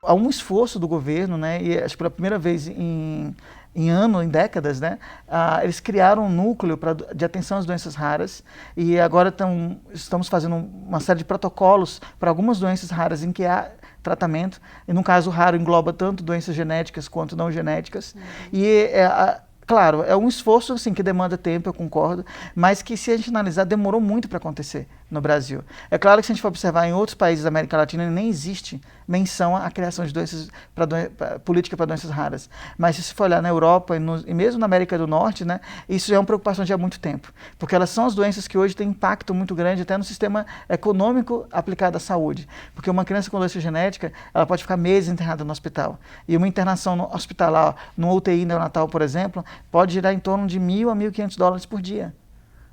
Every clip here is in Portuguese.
Há um esforço do governo, né, e acho que pela primeira vez em décadas, né, eles criaram um núcleo de atenção às doenças raras e agora estamos fazendo uma série de protocolos para algumas doenças raras em que há tratamento, e no caso raro engloba tanto doenças genéticas quanto não genéticas, e claro, é um esforço assim, que demanda tempo, eu concordo, mas que se a gente analisar, demorou muito para acontecer no Brasil. É claro que se a gente for observar em outros países da América Latina, nem existe menção à criação de doenças, política para doenças raras. Mas se você for olhar na Europa e mesmo na América do Norte, né, isso já é uma preocupação de há muito tempo. Porque elas são as doenças que hoje têm impacto muito grande até no sistema econômico aplicado à saúde. Porque uma criança com doença genética, ela pode ficar meses internada no hospital. E uma internação hospitalar, no UTI neonatal, por exemplo, pode girar em torno de $1.000 a $1.500 por dia.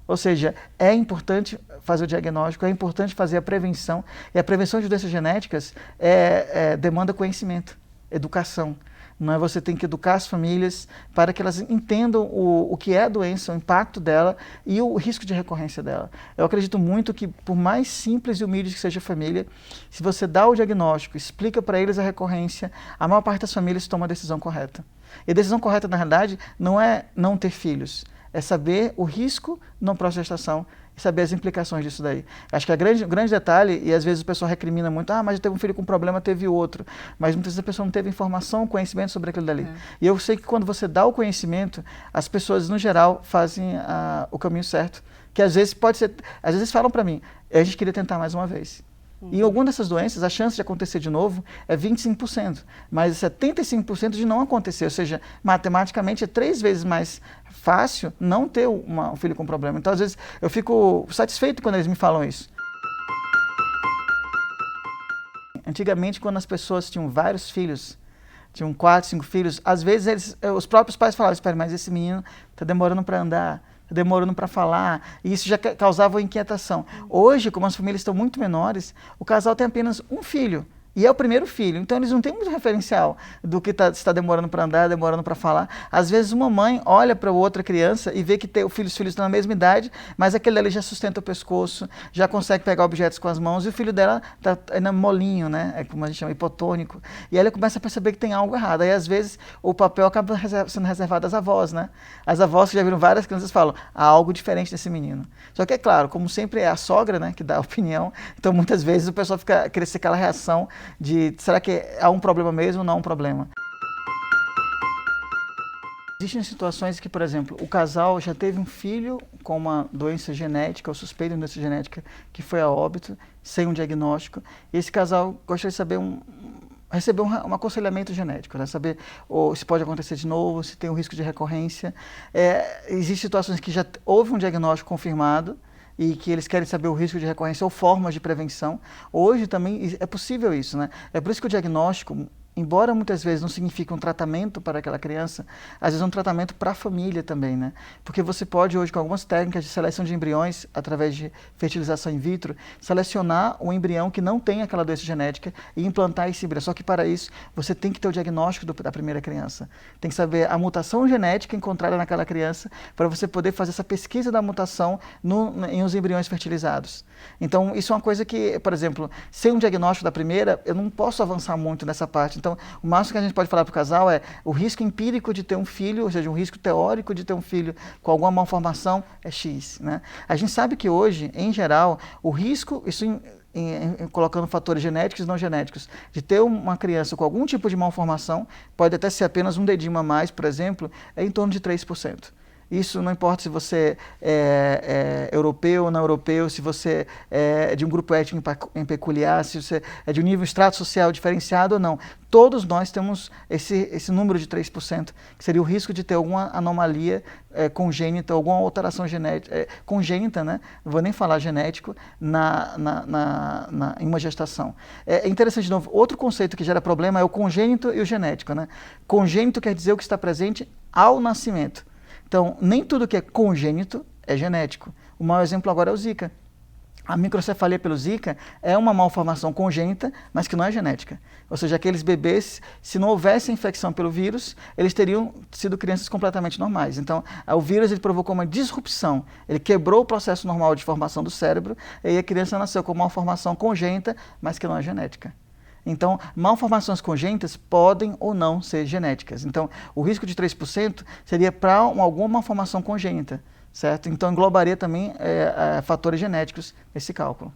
Ou seja, é importante fazer o diagnóstico, é importante fazer a prevenção, e a prevenção de doenças genéticas demanda conhecimento, educação. Não é? Você tem que educar as famílias para que elas entendam o que é a doença, o impacto dela e o risco de recorrência dela. Eu acredito muito que, por mais simples e humilde que seja a família, se você dá o diagnóstico, explica para eles a recorrência, a maior parte das famílias toma a decisão correta. E a decisão correta, na realidade, não é não ter filhos, é saber o risco no processo de gestação e saber as implicações disso daí. Acho que o grande detalhe, e às vezes o pessoal recrimina muito, mas teve um filho com problema, teve outro. Mas muitas vezes a pessoa não teve informação, conhecimento sobre aquilo dali. E eu sei que quando você dá o conhecimento, as pessoas, no geral, fazem o caminho certo. Que às vezes pode ser, às vezes falam para mim, a gente queria tentar mais uma vez. Em alguma dessas doenças, a chance de acontecer de novo é 25%, mas 75% de não acontecer, ou seja, matematicamente é 3 vezes mais fácil não ter um filho com problema. Então, às vezes, eu fico satisfeito quando eles me falam isso. Antigamente, quando as pessoas tinham vários filhos, tinham 4, 5 filhos, às vezes os próprios pais falavam, espera, mas esse menino está demorando para andar, demorando para falar, e isso já causava inquietação. Hoje, como as famílias estão muito menores, o casal tem apenas um filho, e é o primeiro filho, então eles não têm muito referencial do que está demorando para andar, demorando para falar. Às vezes uma mãe olha para outra criança e vê que os filhos estão na mesma idade, mas aquele ali já sustenta o pescoço, já consegue pegar objetos com as mãos, e o filho dela está ainda molinho, né? É como a gente chama, hipotônico. E aí ela começa a perceber que tem algo errado. Aí às vezes o papel acaba sendo reservado às avós, né? As avós que já viram várias crianças falam, há algo diferente nesse menino. Só que é claro, como sempre é a sogra, né, que dá a opinião, então muitas vezes o pessoal cria aquela reação de será que há um problema mesmo ou não há um problema? Existem situações que, por exemplo, o casal já teve um filho com uma doença genética ou suspeita de doença genética que foi a óbito, sem um diagnóstico, e esse casal gostaria de saber receber um aconselhamento genético, né? Saber se pode acontecer de novo, se tem um risco de recorrência. Existem situações que já houve um diagnóstico confirmado, e que eles querem saber o risco de recorrência ou formas de prevenção. Hoje também é possível isso, né? É por isso que o diagnóstico, embora muitas vezes não signifique um tratamento para aquela criança, às vezes é um tratamento para a família também, né? Porque você pode hoje, com algumas técnicas de seleção de embriões, através de fertilização in vitro, selecionar um embrião que não tem aquela doença genética e implantar esse embrião. Só que para isso, você tem que ter o diagnóstico da primeira criança. Tem que saber a mutação genética encontrada naquela criança para você poder fazer essa pesquisa da mutação em os embriões fertilizados. Então, isso é uma coisa que, por exemplo, sem um diagnóstico da primeira, eu não posso avançar muito nessa parte. Então, o máximo que a gente pode falar para o casal é o risco empírico de ter um filho, ou seja, um risco teórico de ter um filho com alguma malformação é X, né? A gente sabe que hoje, em geral, o risco, colocando fatores genéticos e não genéticos, de ter uma criança com algum tipo de malformação, pode até ser apenas um dedinho a mais, por exemplo, é em torno de 3%. Isso não importa se você é europeu ou não europeu, se você é de um grupo étnico em peculiar, se você é de um nível extrato social diferenciado ou não. Todos nós temos esse número de 3%, que seria o risco de ter alguma anomalia congênita, alguma alteração genética, congênita, né? Não vou nem falar genético, em uma gestação. É interessante, de novo, outro conceito que gera problema é o congênito e o genético, né? Congênito quer dizer o que está presente ao nascimento. Então, nem tudo que é congênito é genético. O maior exemplo agora é o Zika. A microcefalia pelo Zika é uma malformação congênita, mas que não é genética. Ou seja, aqueles bebês, se não houvesse infecção pelo vírus, eles teriam sido crianças completamente normais. Então, o vírus ele provocou uma disrupção, ele quebrou o processo normal de formação do cérebro, e a criança nasceu com uma malformação congênita, mas que não é genética. Então, malformações congênitas podem ou não ser genéticas. Então, o risco de 3% seria para alguma malformação congênita, certo? Então, englobaria também fatores genéticos nesse cálculo.